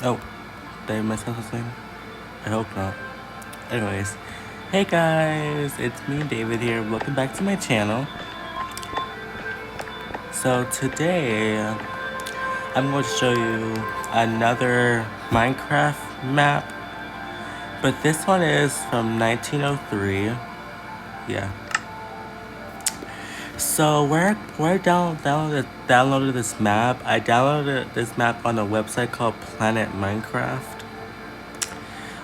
Oh, did I mess up something? I hope not. Anyways, hey guys, it's me, David here. Welcome back to my channel. So today, I'm going to show you another Minecraft map, but this one is from 1903. Yeah. So where I downloaded this map? I downloaded this map on a website called Planet Minecraft.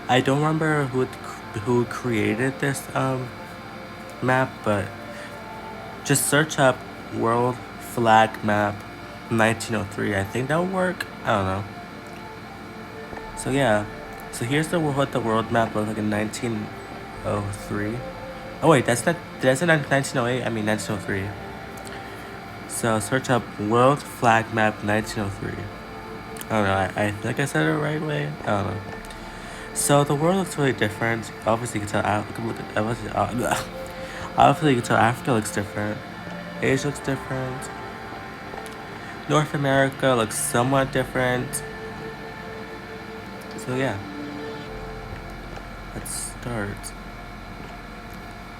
I don't remember who created this map, but just search up World Flag Map 1903. I think that'll work. I don't know. So yeah. So here's what the world map looked like in 1903. Oh wait, that's not 1908. I mean 1903. So search up World Flag Map 1903. I don't know. I think I said it the right way. I don't know. So the world looks really different. Obviously, you can tell. Obviously, you can tell Africa looks different. Asia looks different. North America looks somewhat different. So yeah, let's start.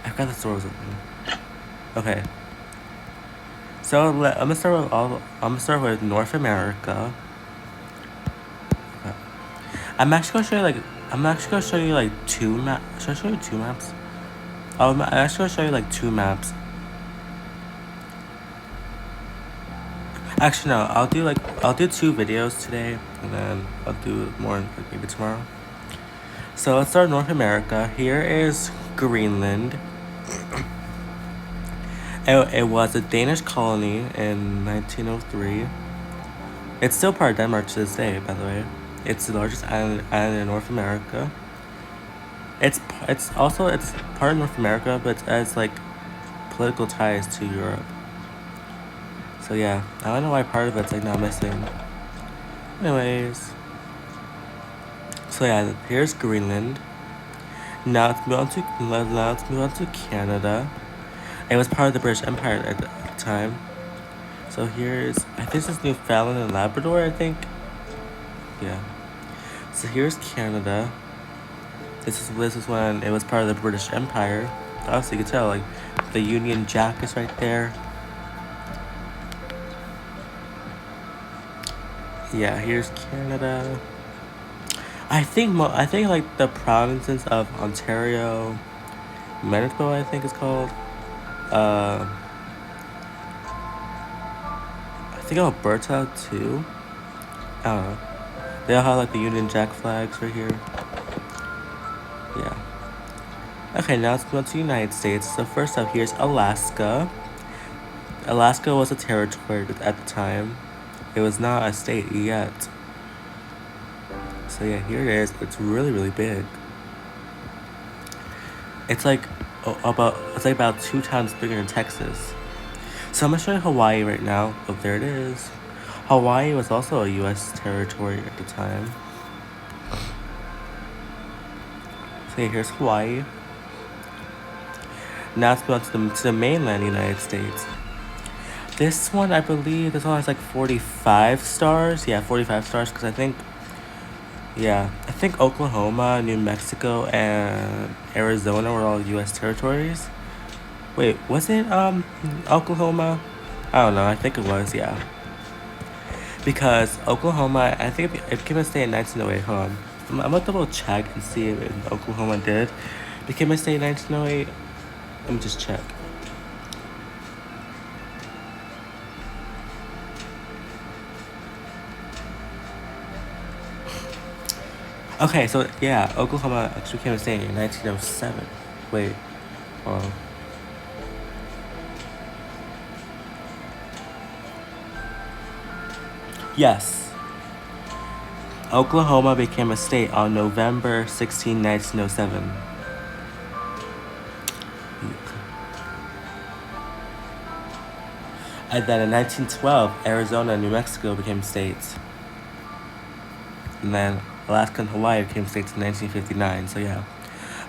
I've got the doors open. Okay. So I'm gonna start with North America. Okay. I'm actually gonna show you like two maps. Should I show you two maps? I'm actually gonna show you like two maps. Actually, no. I'll do two videos today, and then I'll do more like maybe tomorrow. So let's start North America. Here is Greenland. It was a Danish colony in 1903. It's still part of Denmark to this day, by the way. It's the largest island in North America. It's part of North America, but it has like political ties to Europe. So yeah, I don't know why part of it's like not missing. Anyways, so yeah, here's Greenland. Now let's move on to Canada. It was part of the British Empire at the time. So I think this is Newfoundland and Labrador, I think. Yeah. So here's Canada. This is when it was part of the British Empire. Obviously, you can tell, like, the Union Jack is right there. Yeah, here's Canada. I think like the provinces of Ontario, Manitoba, I think it's called. I think Alberta too. I don't know. They all have like the Union Jack flags right here. Yeah. Okay, now let's go to the United States. So first up, here's Alaska. Alaska was a territory at the time. It was not a state yet. So yeah, here it is. It's really, really big. It's like about 2 times bigger than Texas. So I'm gonna show you Hawaii right now. Oh, there it is. Hawaii was also a U.S. territory at the time. So yeah, here's Hawaii. Now let's go on to the mainland United States. This one, I believe, this one has like 45 stars. Yeah, 45 stars, because I think Oklahoma, New Mexico, and Arizona were all U.S. territories. Wait, was it Oklahoma? I don't know. I think it was, yeah. Because Oklahoma, I think it became a state in 1908. Hold on. I'm gonna double check and see if Oklahoma did became a state in 1908. Let me just check. Okay, so yeah, Oklahoma actually became a state in 1907. Wait, hold on. Yes. Oklahoma became a state on November 16, 1907. And then in 1912, Arizona and New Mexico became states. And then Alaska and Hawaii became states in 1959. So yeah,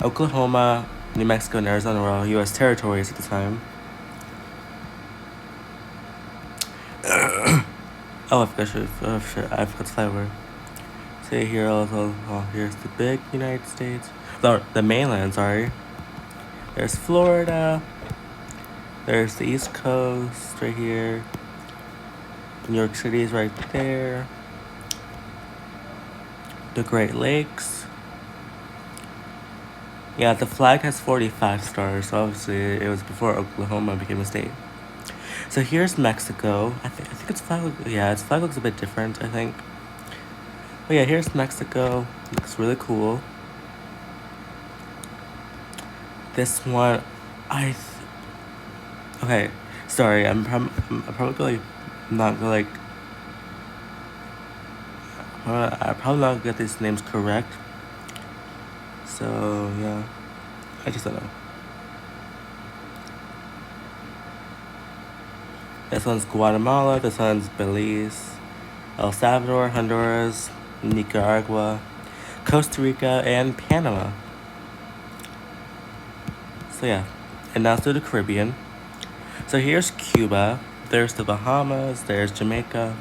Oklahoma, New Mexico, and Arizona were all U.S. territories at the time. Oh, I forgot to fly over. See here also, oh, here's the big United States. The mainland, sorry. There's Florida. There's the East Coast right here. New York City is right there. The Great Lakes. Yeah, the flag has 45 stars, so obviously it was before Oklahoma became a state. So here's Mexico. I think its flag. Yeah, its flag looks a bit different, I think. But yeah, here's Mexico. Looks really cool. This one, okay. Sorry, I'm probably like, not gonna like. I probably not get these names correct. So yeah, I just don't know. This one's Guatemala. This one's Belize, El Salvador, Honduras, Nicaragua, Costa Rica, and Panama. So yeah, and now to the Caribbean. So here's Cuba. There's the Bahamas. There's Jamaica.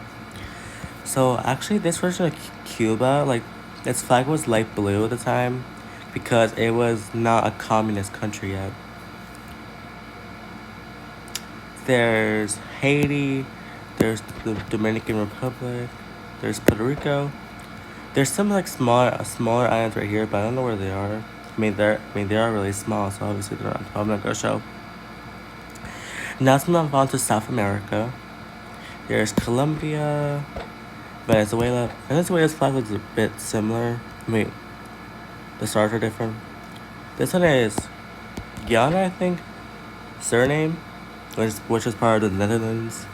So actually, this version of Cuba, like its flag was light blue at the time, because it was not a communist country yet. There's Haiti. There's the Dominican Republic. There's Puerto Rico. There's some like smaller islands right here, but I don't know where they are. They are really small, so obviously I'm not gonna show. Now let's move on to South America. There's Colombia, Venezuela. Venezuela's flag looks a bit similar. The stars are different. This one is Guyana, I think. Suriname, which is part of the Netherlands,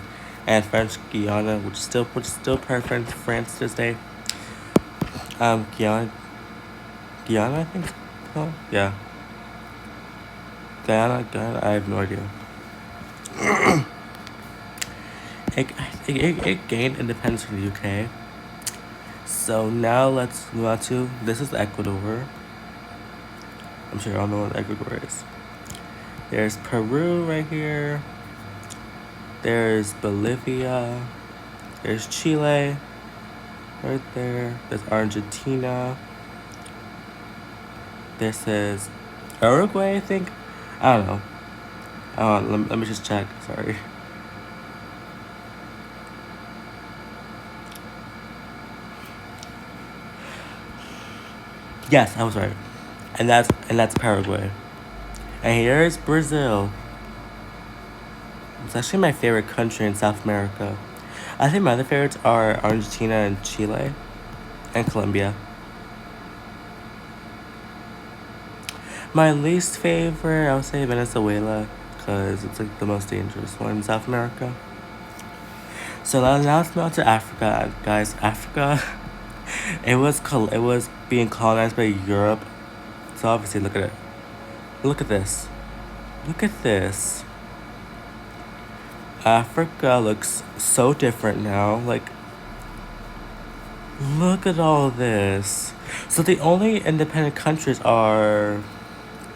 and French Guiana, which is still part of France to this day. Guyana, I think. Oh, yeah. Guyana. I have no idea. It gained independence from the UK. So now let's move on to, this is Ecuador. I'm sure y'all know what Ecuador is. There's Peru right here. There's Bolivia. There's Chile right there. There's Argentina. This is Uruguay, I think. I don't know. Let me just check. Sorry. Yes, I was right. And that's Paraguay. And here's Brazil. It's actually my favorite country in South America. I think my other favorites are Argentina and Chile and Colombia. My least favorite, I would say Venezuela, because it's like the most dangerous one in South America. So now let's move on to Africa, guys. Africa, it was being colonized by Europe. So obviously, look at it. Look at this. Look at this. Africa looks so different now. Like, look at all this. So the only independent countries are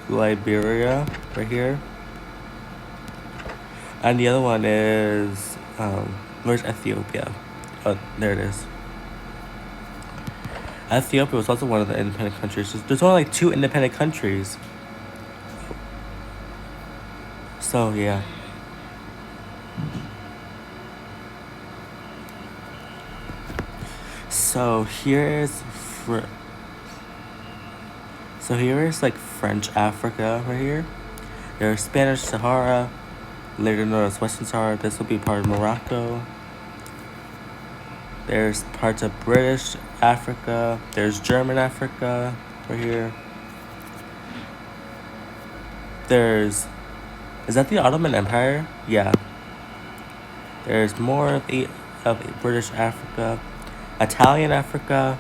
Liberia, right here. And the other one is, where's Ethiopia? Oh, there it is. Ethiopia was also one of the independent countries. There's only like 2 independent countries. So, yeah. So here is like French Africa right here. There's Spanish Sahara, later known as Western Sahara. This will be part of Morocco. There's parts of British Africa. There's German Africa right here. Is that the Ottoman Empire? Yeah. There's more of British Africa. Italian Africa.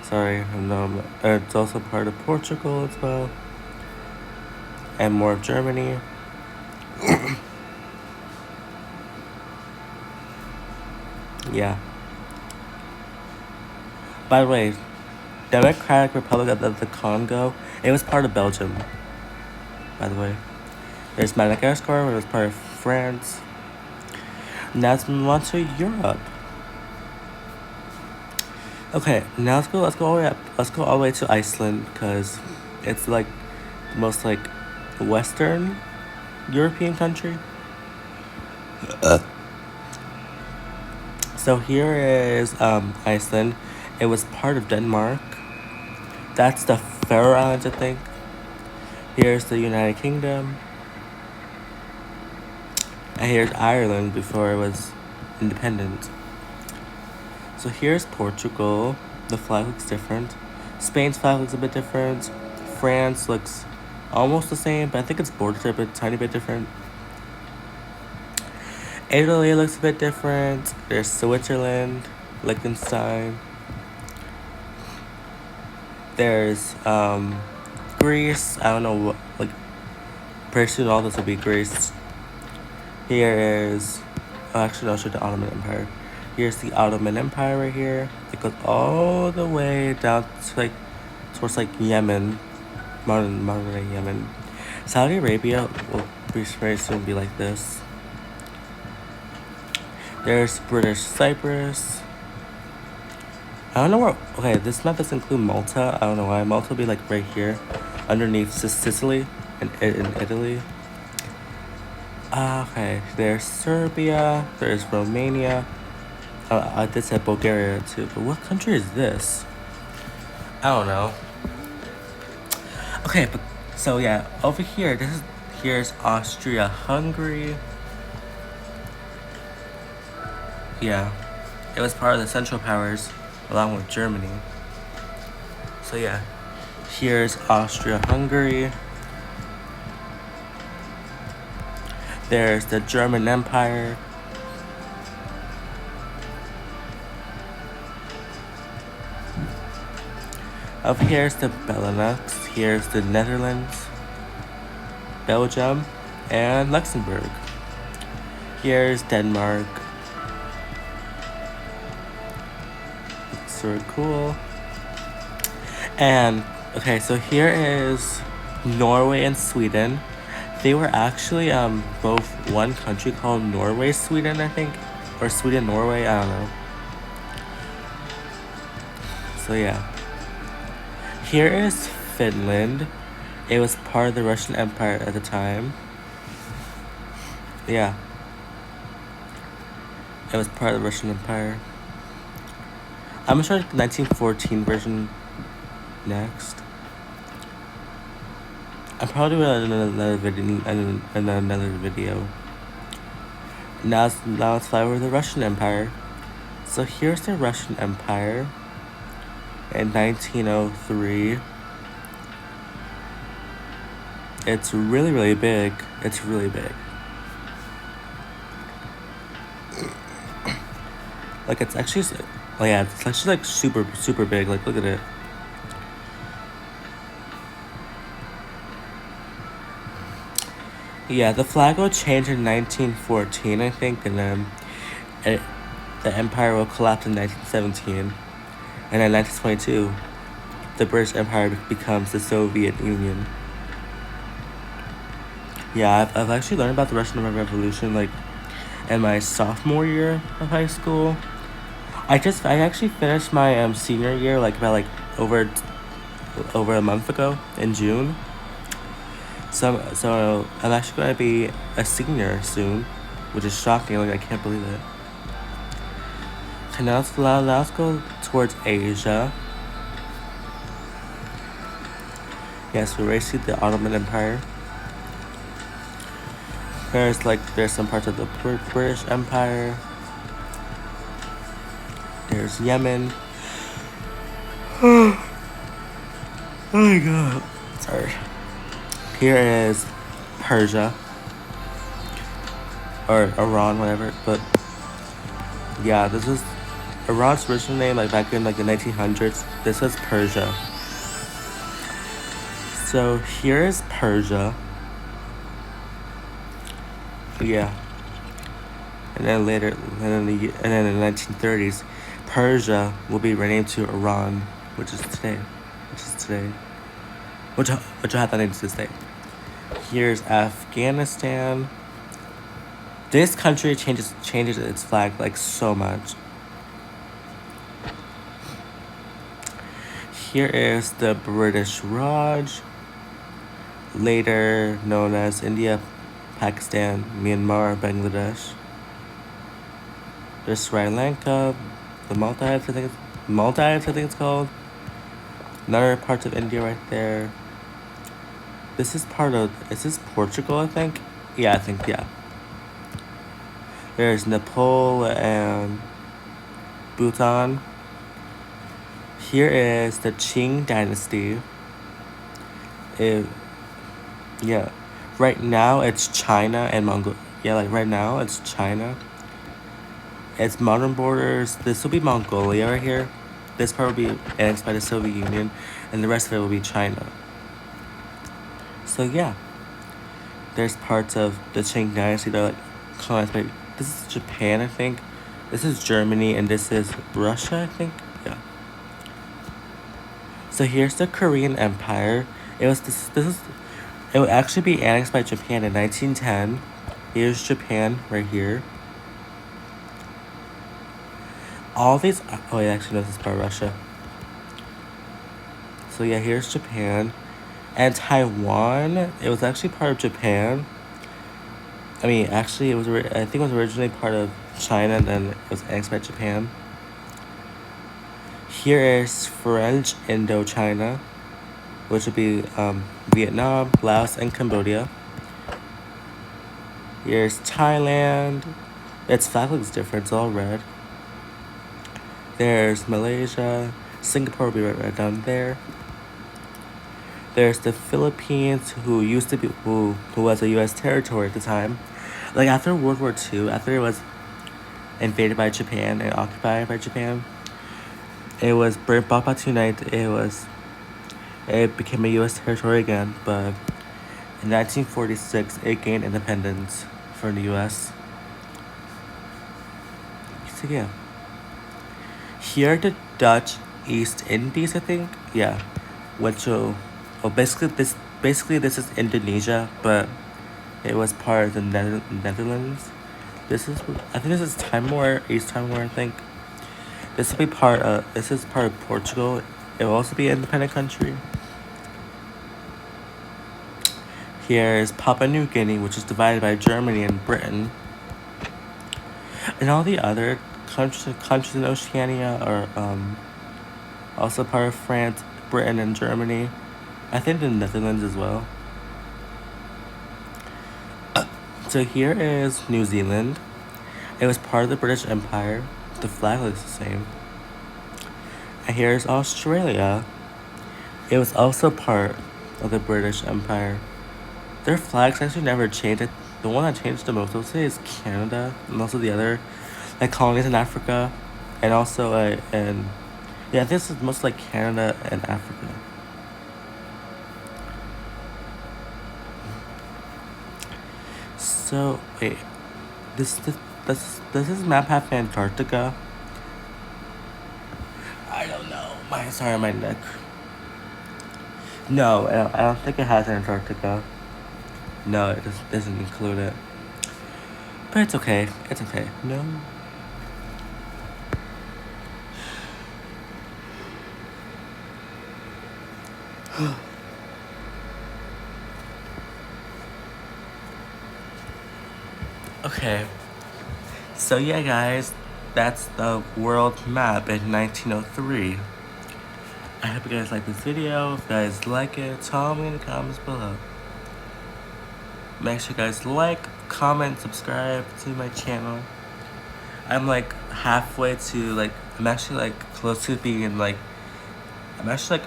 Sorry, it's also part of Portugal as well. And more of Germany. Yeah. By the way, Democratic Republic of the Congo, it was part of Belgium. By the way. There's Madagascar, which was part of France. Now let's move on to Europe. Okay, now let's go all the way up. Let's go all the way to Iceland because it's like the most like Western European country. So here is Iceland. It was part of Denmark. That's the Faroe Islands, I think. Here's the United Kingdom. And here's Ireland before it was independent. So here's Portugal. The flag looks different. Spain's flag looks a bit different. France looks almost the same, but I think it's bordered a bit, tiny bit different. Italy looks a bit different. There's Switzerland, Liechtenstein. There's Greece. I don't know what, like, pretty soon all this will be Greece. Here is, oh, actually, I'll show the Ottoman Empire. Here's the Ottoman Empire right here. It goes all the way down to like, towards like Yemen, modern day Yemen. Saudi Arabia will very soon be like this. There's British Cyprus. I don't know where. Okay, this map doesn't include Malta. I don't know why. Malta will be like right here, underneath Sicily and in Italy. Okay, there's Serbia. There's Romania. I did say Bulgaria too, but what country is this? I don't know. Okay, but so yeah, over here, here's Austria-Hungary. Yeah, it was part of the Central Powers along with Germany. So yeah, here's Austria-Hungary. There's the German Empire. Up here's the Benelux. Here's the Netherlands, Belgium, and Luxembourg. Here's Denmark. Looks sort of cool. And okay, so here is Norway and Sweden. They were actually both one country called Norway Sweden, I think, or Sweden Norway. I don't know. So yeah. Here is Finland. It was part of the Russian Empire at the time. Yeah. It was part of the Russian Empire. I'm gonna show the 1914 version next. I'm probably doing another video. Now let's fly over the Russian Empire. So here's the Russian Empire in 1903. It's really, really big. It's really big. Like, it's actually, oh yeah, it's actually like super, super big. Like, look at it. Yeah, the flag will change in 1914, I think, and then the empire will collapse in 1917. And in 1922, the British Empire becomes the Soviet Union. Yeah, I've actually learned about the Russian Revolution, like, in my sophomore year of high school. I actually finished my senior year, like, about, like, over a month ago, in June. So I'm actually going to be a senior soon, which is shocking, like, I can't believe it. Okay, now let's go towards Asia. Yes, we already see the Ottoman Empire. There's some parts of the British Empire. There's Yemen. Oh my god. Sorry. Here is Persia. Or Iran, whatever. But yeah, this is Iran's original name, like back in like the 1900s. This was Persia. So here is Persia. Yeah. And then later, and then in the 1930s, Persia will be renamed to Iran, which is today. Which will have that name to this day. Here's Afghanistan. This country changes its flag like so much. Here is the British Raj, later known as India, Pakistan, Myanmar, Bangladesh. There's Sri Lanka, the Maldives, I think it's called. Another parts of India right there. Is this Portugal, I think? Yeah, yeah. There's Nepal and Bhutan. Here is the Qing Dynasty. Yeah. Right now it's China and Mongolia. Yeah, like right now it's China. Its modern borders, this will be Mongolia right here. This part will be annexed by the Soviet Union, and the rest of it will be China. So yeah, there's parts of the Qing Dynasty that are like colonized by. This is Japan, I think. This is Germany, and this is Russia, I think. Yeah. So here's the Korean Empire. It was it would actually be annexed by Japan in 1910. Here's Japan right here. All these. Oh, yeah, actually, no, this is part of Russia. So yeah, here's Japan. And Taiwan, it was actually part of Japan. I mean, actually, I think it was originally part of China, and then it was annexed by Japan. Here is French Indochina, which would be Vietnam, Laos, and Cambodia. Here's Thailand. Its flag looks different, it's all red. There's Malaysia. Singapore will be right down there. There's the Philippines, who was a U.S. territory at the time. Like after World War II, after it was invaded by Japan and occupied by Japan, it was brought back to unite. It became a U.S. territory again, but in 1946 it gained independence from the U.S. So yeah, here are the Dutch East Indies, I think. Yeah, which will, well, basically this is Indonesia, but it was part of the Netherlands. I think this is Timor, East Timor, I think. This is part of Portugal. It will also be an independent country. Here is Papua New Guinea, which is divided by Germany and Britain. And all the other countries in Oceania are also part of France, Britain, and Germany. I think the Netherlands as well. So here is New Zealand. It was part of the British Empire. The flag looks the same. And here's Australia. It was also part of the British Empire. Their flags actually never changed. The one that changed the most, I would say, is Canada, and also the other, like, colonies in Africa, and also yeah, this is most like Canada and Africa. So wait, this is map have Antarctica. I don't know. My neck. No, I don't think it has Antarctica. No, it doesn't include it. But it's okay. It's okay. No. Okay. So yeah, guys, that's the world map in 1903. I hope you guys like this video. If you guys like it, tell me in the comments below. Make sure you guys like, comment, subscribe to my channel. I'm like halfway to I'm actually close to being I'm actually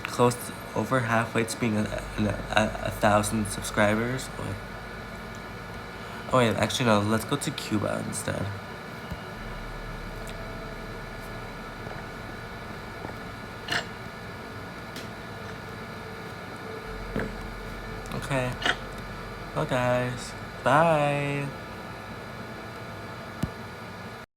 close to over halfway to being a 1,000 subscribers. Oh wait, actually no, let's go to Cuba instead. Okay. Well guys, bye.